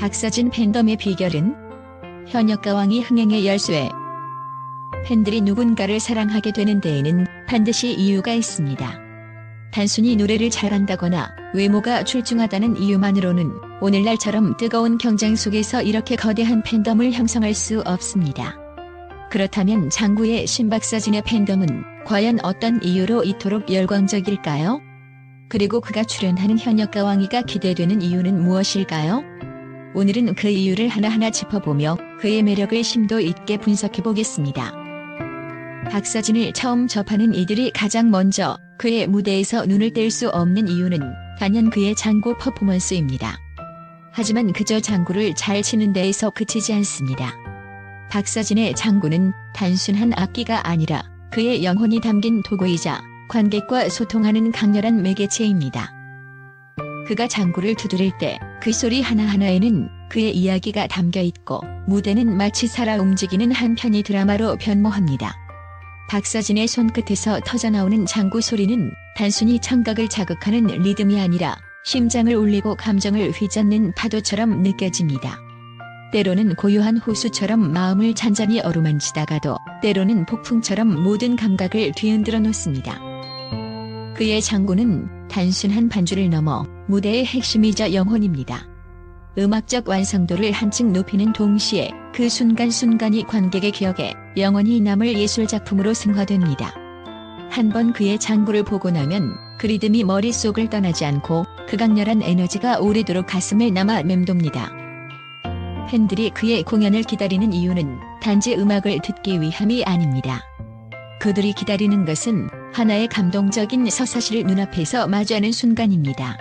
박서진 팬덤의 비결은? 현역가왕이 흥행의 열쇠. 팬들이 누군가를 사랑하게 되는 데에는 반드시 이유가 있습니다. 단순히 노래를 잘한다거나 외모가 출중하다는 이유만으로는 오늘날처럼 뜨거운 경쟁 속에서 이렇게 거대한 팬덤을 형성할 수 없습니다. 그렇다면 장구의 신박서진의 팬덤은 과연 어떤 이유로 이토록 열광적일까요? 그리고 그가 출연하는 현역가왕이가 기대되는 이유는 무엇일까요? 오늘은 그 이유를 하나하나 짚어보며 그의 매력을 심도 있게 분석해보겠습니다. 박서진을 처음 접하는 이들이 가장 먼저 그의 무대에서 눈을 뗄 수 없는 이유는 단연 그의 장구 퍼포먼스입니다. 하지만 그저 장구를 잘 치는 데에서 그치지 않습니다. 박서진의 장구는 단순한 악기가 아니라 그의 영혼이 담긴 도구이자 관객과 소통하는 강렬한 매개체입니다. 그가 장구를 두드릴 때 그 소리 하나하나에는 그의 이야기가 담겨 있고 무대는 마치 살아 움직이는 한 편의 드라마로 변모합니다. 박서진의 손끝에서 터져나오는 장구 소리는 단순히 청각을 자극하는 리듬이 아니라 심장을 울리고 감정을 휘젓는 파도처럼 느껴집니다. 때로는 고요한 호수처럼 마음을 잔잔히 어루만지다가도 때로는 폭풍처럼 모든 감각을 뒤흔들어 놓습니다. 그의 장구는 단순한 반주를 넘어 무대의 핵심이자 영혼입니다. 음악적 완성도를 한층 높이는 동시에 그 순간순간이 관객의 기억에 영원히 남을 예술작품으로 승화됩니다. 한번 그의 장구를 보고 나면 그 리듬이 머릿속을 떠나지 않고 그 강렬한 에너지가 오래도록 가슴에 남아 맴돕니다. 팬들이 그의 공연을 기다리는 이유는 단지 음악을 듣기 위함이 아닙니다. 그들이 기다리는 것은 하나의 감동적인 서사시를 눈앞에서 마주하는 순간입니다.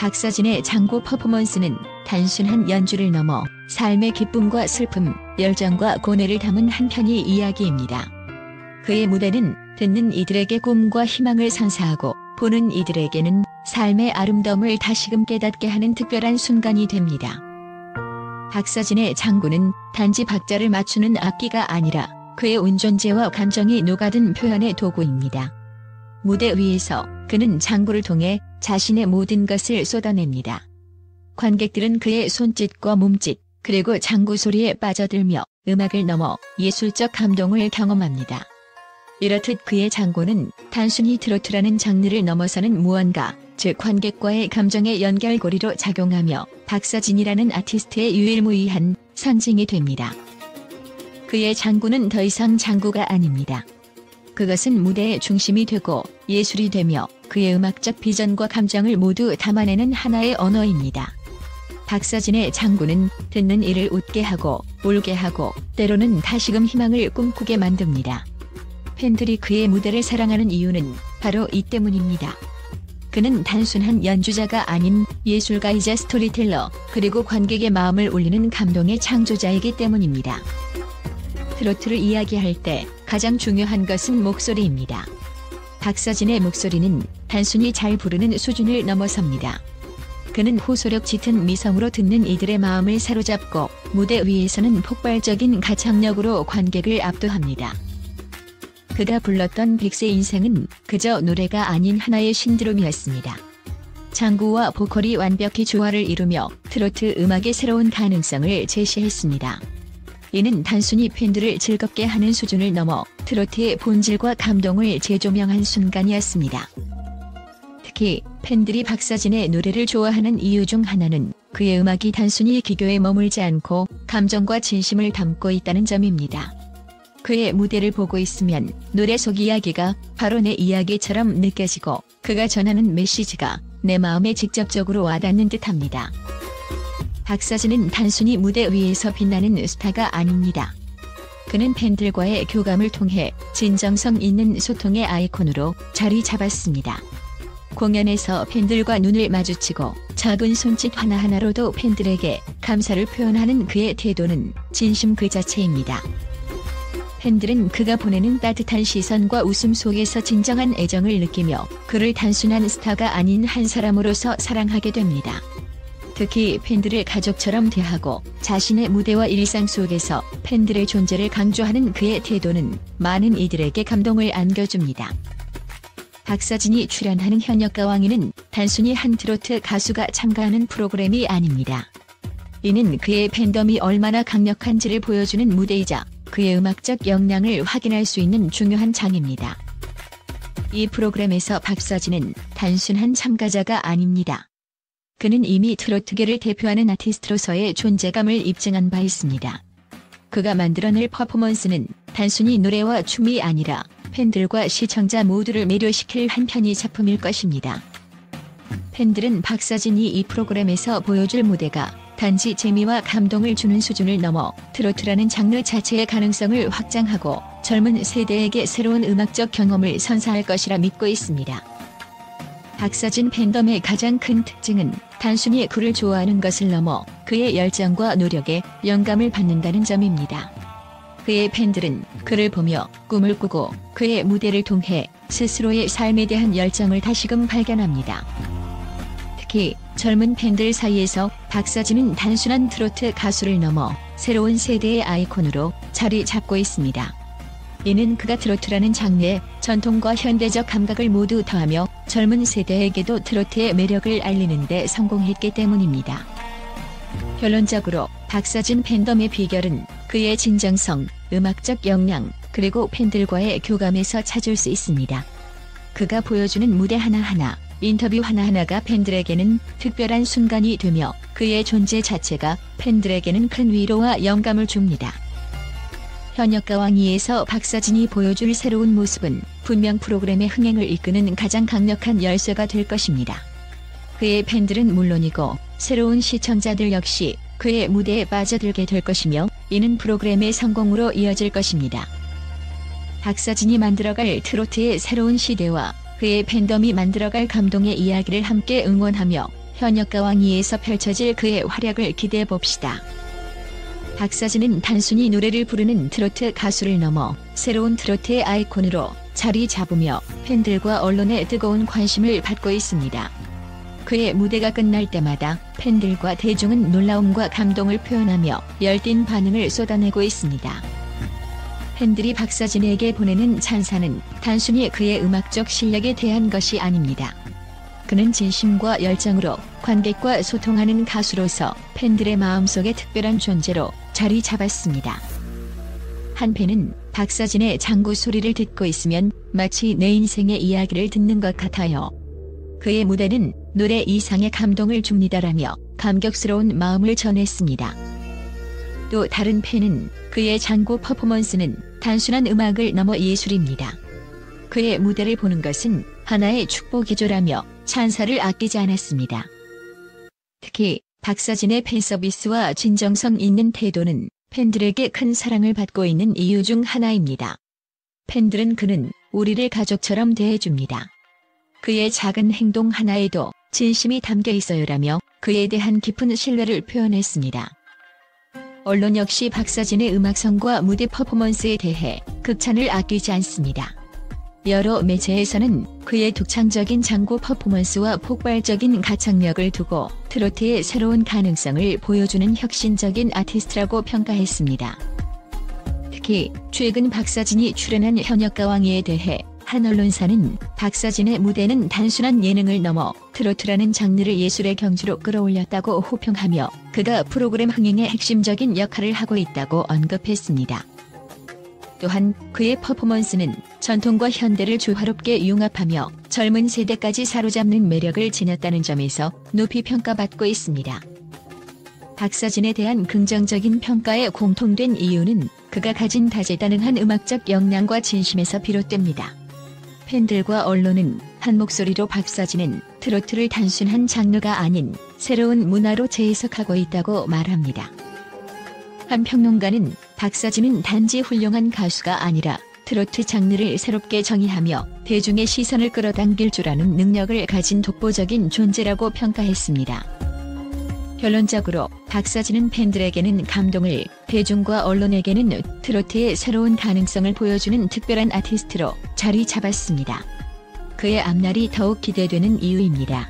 박서진의 장구 퍼포먼스는 단순한 연주를 넘어 삶의 기쁨과 슬픔, 열정과 고뇌를 담은 한 편의 이야기입니다. 그의 무대는 듣는 이들에게 꿈과 희망을 선사하고 보는 이들에게는 삶의 아름다움을 다시금 깨닫게 하는 특별한 순간이 됩니다. 박서진의 장구는 단지 박자를 맞추는 악기가 아니라 그의 온 존재와 감정이 녹아든 표현의 도구입니다. 무대 위에서 그는 장구를 통해 자신의 모든 것을 쏟아냅니다. 관객들은 그의 손짓과 몸짓, 그리고 장구 소리에 빠져들며 음악을 넘어 예술적 감동을 경험합니다. 이렇듯 그의 장구는 단순히 트로트라는 장르를 넘어서는 무언가, 즉 관객과의 감정의 연결고리로 작용하며 박서진이라는 아티스트의 유일무이한 상징이 됩니다. 그의 장구는 더 이상 장구가 아닙니다. 그것은 무대의 중심이 되고 예술이 되며 그의 음악적 비전과 감정을 모두 담아내는 하나의 언어입니다. 박서진의 장구는 듣는 이를 웃게 하고 울게 하고 때로는 다시금 희망을 꿈꾸게 만듭니다. 팬들이 그의 무대를 사랑하는 이유는 바로 이 때문입니다. 그는 단순한 연주자가 아닌 예술가이자 스토리텔러, 그리고 관객의 마음을 울리는 감동의 창조자이기 때문입니다. 트로트를 이야기할 때 가장 중요한 것은 목소리입니다. 박서진의 목소리는 단순히 잘 부르는 수준을 넘어섭니다. 그는 호소력 짙은 미성으로 듣는 이들의 마음을 사로잡고 무대 위에서는 폭발적인 가창력으로 관객을 압도합니다. 그가 불렀던 백세 인생은 그저 노래가 아닌 하나의 신드롬이었습니다. 장구와 보컬이 완벽히 조화를 이루며 트로트 음악의 새로운 가능성을 제시했습니다. 이는 단순히 팬들을 즐겁게 하는 수준을 넘어 트로트의 본질과 감동을 재조명한 순간이었습니다. 특히 팬들이 박서진의 노래를 좋아하는 이유 중 하나는 그의 음악이 단순히 기교에 머물지 않고 감정과 진심을 담고 있다는 점입니다. 그의 무대를 보고 있으면 노래 속 이야기가 바로 내 이야기처럼 느껴지고 그가 전하는 메시지가 내 마음에 직접적으로 와닿는 듯합니다. 박서진은 단순히 무대 위에서 빛나는 스타가 아닙니다. 그는 팬들과의 교감을 통해 진정성 있는 소통의 아이콘으로 자리 잡았습니다. 공연에서 팬들과 눈을 마주치고 작은 손짓 하나하나로도 팬들에게 감사를 표현하는 그의 태도는 진심 그 자체입니다. 팬들은 그가 보내는 따뜻한 시선과 웃음 속에서 진정한 애정을 느끼며 그를 단순한 스타가 아닌 한 사람으로서 사랑하게 됩니다. 특히 팬들을 가족처럼 대하고 자신의 무대와 일상 속에서 팬들의 존재를 강조하는 그의 태도는 많은 이들에게 감동을 안겨줍니다. 박서진이 출연하는 현역가왕이는 단순히 한 트로트 가수가 참가하는 프로그램이 아닙니다. 이는 그의 팬덤이 얼마나 강력한지를 보여주는 무대이자 그의 음악적 역량을 확인할 수 있는 중요한 장입니다. 이 프로그램에서 박서진은 단순한 참가자가 아닙니다. 그는 이미 트로트계를 대표하는 아티스트로서의 존재감을 입증한 바 있습니다. 그가 만들어낼 퍼포먼스는 단순히 노래와 춤이 아니라 팬들과 시청자 모두를 매료시킬 한 편의 작품일 것입니다. 팬들은 박서진이 이 프로그램에서 보여줄 무대가 단지 재미와 감동을 주는 수준을 넘어 트로트라는 장르 자체의 가능성을 확장하고 젊은 세대에게 새로운 음악적 경험을 선사할 것이라 믿고 있습니다. 박서진 팬덤의 가장 큰 특징은 단순히 그를 좋아하는 것을 넘어 그의 열정과 노력에 영감을 받는다는 점입니다. 그의 팬들은 그를 보며 꿈을 꾸고 그의 무대를 통해 스스로의 삶에 대한 열정을 다시금 발견합니다. 특히 젊은 팬들 사이에서 박서진은 단순한 트로트 가수를 넘어 새로운 세대의 아이콘으로 자리 잡고 있습니다. 이는 그가 트로트라는 장르의 전통과 현대적 감각을 모두 더하며 젊은 세대에게도 트로트의 매력을 알리는 데 성공했기 때문입니다. 결론적으로 박서진 팬덤의 비결은 그의 진정성, 음악적 역량, 그리고 팬들과의 교감에서 찾을 수 있습니다. 그가 보여주는 무대 하나하나, 인터뷰 하나하나가 팬들에게는 특별한 순간이 되며 그의 존재 자체가 팬들에게는 큰 위로와 영감을 줍니다. 현역가왕2에서 박서진이 보여줄 새로운 모습은 분명 프로그램의 흥행을 이끄는 가장 강력한 열쇠가 될 것입니다. 그의 팬들은 물론이고 새로운 시청자들 역시 그의 무대에 빠져들게 될 것이며 이는 프로그램의 성공으로 이어질 것입니다. 박서진이 만들어갈 트로트의 새로운 시대와 그의 팬덤이 만들어갈 감동의 이야기를 함께 응원하며 현역가왕2에서 펼쳐질 그의 활약을 기대해봅시다. 박서진은 단순히 노래를 부르는 트로트 가수를 넘어 새로운 트로트의 아이콘으로 자리 잡으며 팬들과 언론의 뜨거운 관심을 받고 있습니다. 그의 무대가 끝날 때마다 팬들과 대중은 놀라움과 감동을 표현하며 열띤 반응을 쏟아내고 있습니다. 팬들이 박서진에게 보내는 찬사는 단순히 그의 음악적 실력에 대한 것이 아닙니다. 그는 진심과 열정으로 관객과 소통하는 가수로서 팬들의 마음속에 특별한 존재로 자리 잡았습니다. 한 팬은 박서진의 장구 소리를 듣고 있으면 마치 내 인생의 이야기를 듣는 것 같아요. 그의 무대는 노래 이상의 감동을 줍니다라며 감격스러운 마음을 전했습니다. 또 다른 팬은 그의 장구 퍼포먼스는 단순한 음악을 넘어 예술입니다. 그의 무대를 보는 것은 하나의 축복이죠라며 찬사를 아끼지 않았습니다. 특히 박서진의 팬서비스와 진정성 있는 태도는 팬들에게 큰 사랑을 받고 있는 이유 중 하나입니다. 팬들은 그는 우리를 가족처럼 대해줍니다. 그의 작은 행동 하나에도 진심이 담겨 있어요라며 그에 대한 깊은 신뢰를 표현했습니다. 언론 역시 박서진의 음악성과 무대 퍼포먼스에 대해 극찬을 아끼지 않습니다. 여러 매체에서는 그의 독창적인 장구 퍼포먼스와 폭발적인 가창력을 두고 트로트의 새로운 가능성을 보여주는 혁신적인 아티스트라고 평가했습니다. 특히 최근 박서진이 출연한 현역가왕에 대해 한 언론사는 박서진의 무대는 단순한 예능을 넘어 트로트라는 장르를 예술의 경지로 끌어올렸다고 호평하며 그가 프로그램 흥행에 핵심적인 역할을 하고 있다고 언급했습니다. 또한 그의 퍼포먼스는 전통과 현대를 조화롭게 융합하며 젊은 세대까지 사로잡는 매력을 지녔다는 점에서 높이 평가받고 있습니다. 박서진에 대한 긍정적인 평가의 공통된 이유는 그가 가진 다재다능한 음악적 역량과 진심에서 비롯됩니다. 팬들과 언론은 한 목소리로 박서진은 트로트를 단순한 장르가 아닌 새로운 문화로 재해석하고 있다고 말합니다. 한 평론가는 박서진은 단지 훌륭한 가수가 아니라 트로트 장르를 새롭게 정의하며 대중의 시선을 끌어당길 줄 아는 능력을 가진 독보적인 존재라고 평가했습니다. 결론적으로 박서진은 팬들에게는 감동을, 대중과 언론에게는 트로트의 새로운 가능성을 보여주는 특별한 아티스트로 자리 잡았습니다. 그의 앞날이 더욱 기대되는 이유입니다.